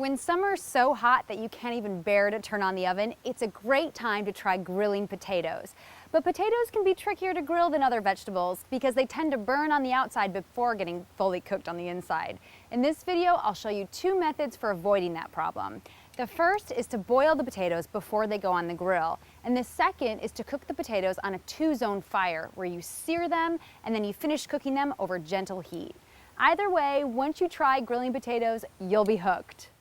When summer's so hot that you can't even bear to turn on the oven, it's a great time to try grilling potatoes. But potatoes can be trickier to grill than other vegetables because they tend to burn on the outside before getting fully cooked on the inside. In this video, I'll show you two methods for avoiding that problem. The first is to boil the potatoes before they go on the grill, and the second is to cook the potatoes on a two-zone fire where you sear them and then you finish cooking them over gentle heat. Either way, once you try grilling potatoes, you'll be hooked.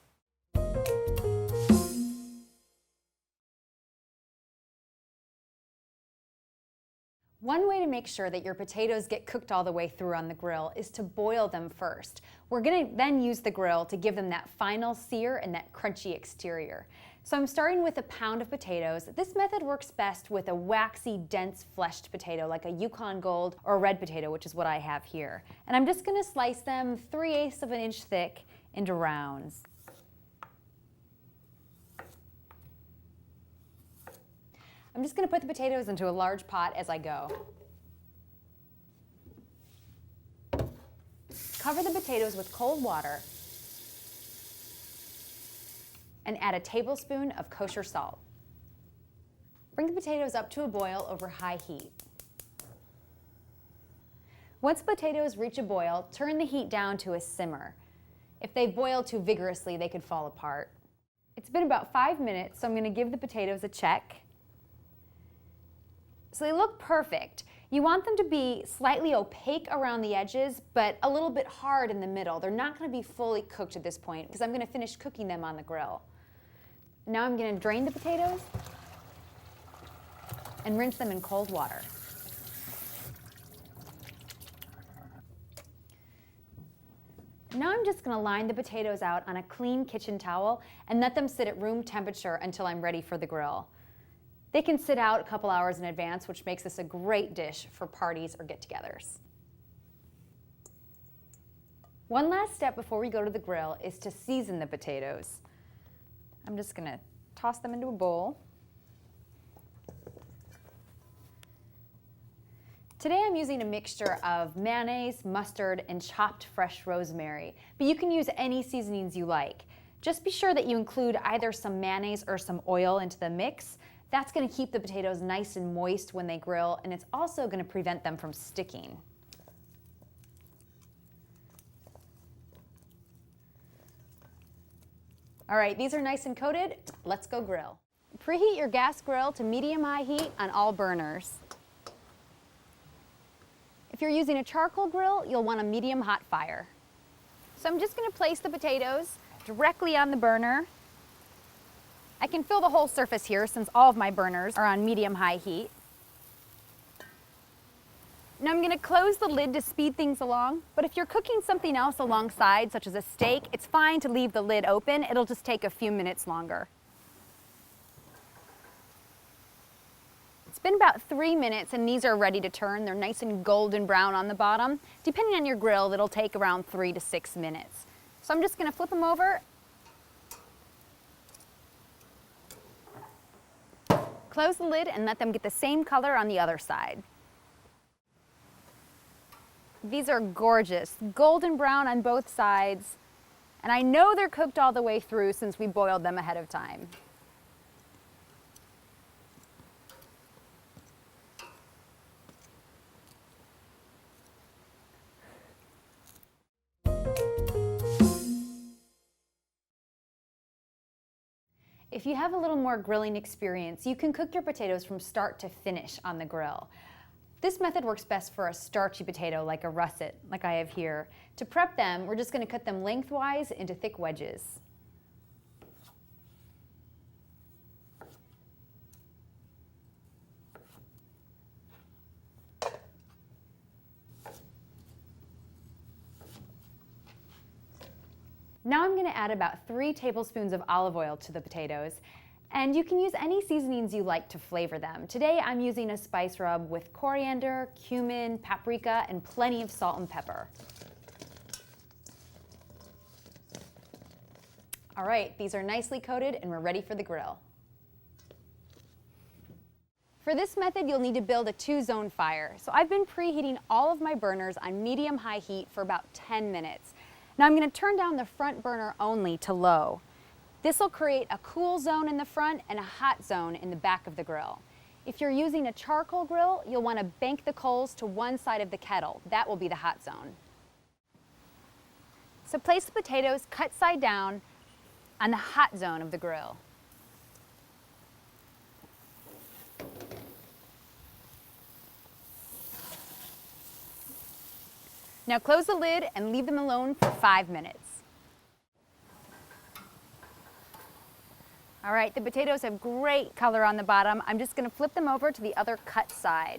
One way to make sure that your potatoes get cooked all the way through on the grill is to boil them first. We're going to then use the grill to give them that final sear and that crunchy exterior. So I'm starting with a pound of potatoes. This method works best with a waxy, dense, fleshed potato like a Yukon Gold or a red potato, which is what I have here. And I'm just going to slice them 3/8 of an inch thick into rounds. I'm just going to put the potatoes into a large pot as I go. Cover the potatoes with cold water and add a tablespoon of kosher salt. Bring the potatoes up to a boil over high heat. Once potatoes reach a boil, turn the heat down to a simmer. If they boil too vigorously, they could fall apart. It's been about 5 minutes, so I'm going to give the potatoes a check. So they look perfect. You want them to be slightly opaque around the edges, but a little bit hard in the middle. They're not going to be fully cooked at this point because I'm going to finish cooking them on the grill. Now I'm going to drain the potatoes and rinse them in cold water. Now I'm just going to line the potatoes out on a clean kitchen towel and let them sit at room temperature until I'm ready for the grill. They can sit out a couple hours in advance, which makes this a great dish for parties or get-togethers. One last step before we go to the grill is to season the potatoes. I'm just going to toss them into a bowl. Today I'm using a mixture of mayonnaise, mustard, and chopped fresh rosemary, but you can use any seasonings you like. Just be sure that you include either some mayonnaise or some oil into the mix. That's going to keep the potatoes nice and moist when they grill, and it's also going to prevent them from sticking. All right, these are nice and coated. Let's go grill. Preheat your gas grill to medium-high heat on all burners. If you're using a charcoal grill, you'll want a medium-hot fire. So I'm just going to place the potatoes directly on the burner. I can fill the whole surface here since all of my burners are on medium-high heat. Now I'm going to close the lid to speed things along, but if you're cooking something else alongside, such as a steak, it's fine to leave the lid open. It'll just take a few minutes longer. It's been about 3 minutes and these are ready to turn. They're nice and golden brown on the bottom. Depending on your grill, it'll take around 3 to 6 minutes. So I'm just going to flip them over. Close the lid and let them get the same color on the other side. These are gorgeous, golden brown on both sides, and I know they're cooked all the way through since we boiled them ahead of time. If you have a little more grilling experience, you can cook your potatoes from start to finish on the grill. This method works best for a starchy potato like a russet, like I have here. To prep them, we're just going to cut them lengthwise into thick wedges. Now I'm going to add about 3 tablespoons of olive oil to the potatoes, and you can use any seasonings you like to flavor them. Today I'm using a spice rub with coriander, cumin, paprika, and plenty of salt and pepper. All right, these are nicely coated and we're ready for the grill. For this method, you'll need to build a 2-zone fire. So I've been preheating all of my burners on medium-high heat for about 10 minutes. Now I'm going to turn down the front burner only to low. This will create a cool zone in the front and a hot zone in the back of the grill. If you're using a charcoal grill, you'll want to bank the coals to one side of the kettle. That will be the hot zone. So place the potatoes cut side down on the hot zone of the grill. Now close the lid and leave them alone for 5 minutes. All right, the potatoes have great color on the bottom. I'm just going to flip them over to the other cut side.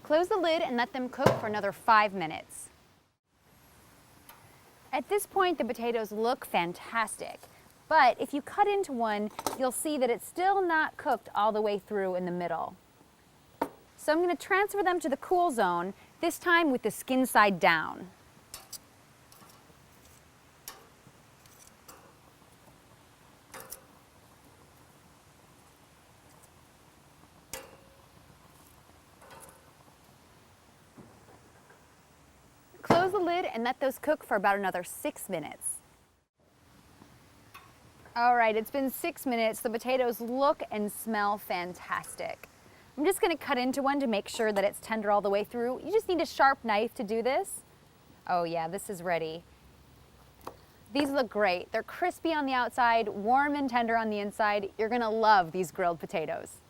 Close the lid and let them cook for another 5 minutes. At this point, the potatoes look fantastic, but if you cut into one, you'll see that it's still not cooked all the way through in the middle. So I'm going to transfer them to the cool zone, this time with the skin side down. Close the lid and let those cook for about another 6 minutes. All right, it's been 6 minutes. The potatoes look and smell fantastic. I'm just going to cut into one to make sure that it's tender all the way through. You just need a sharp knife to do this. Oh yeah, this is ready. These look great. They're crispy on the outside, warm and tender on the inside. You're going to love these grilled potatoes.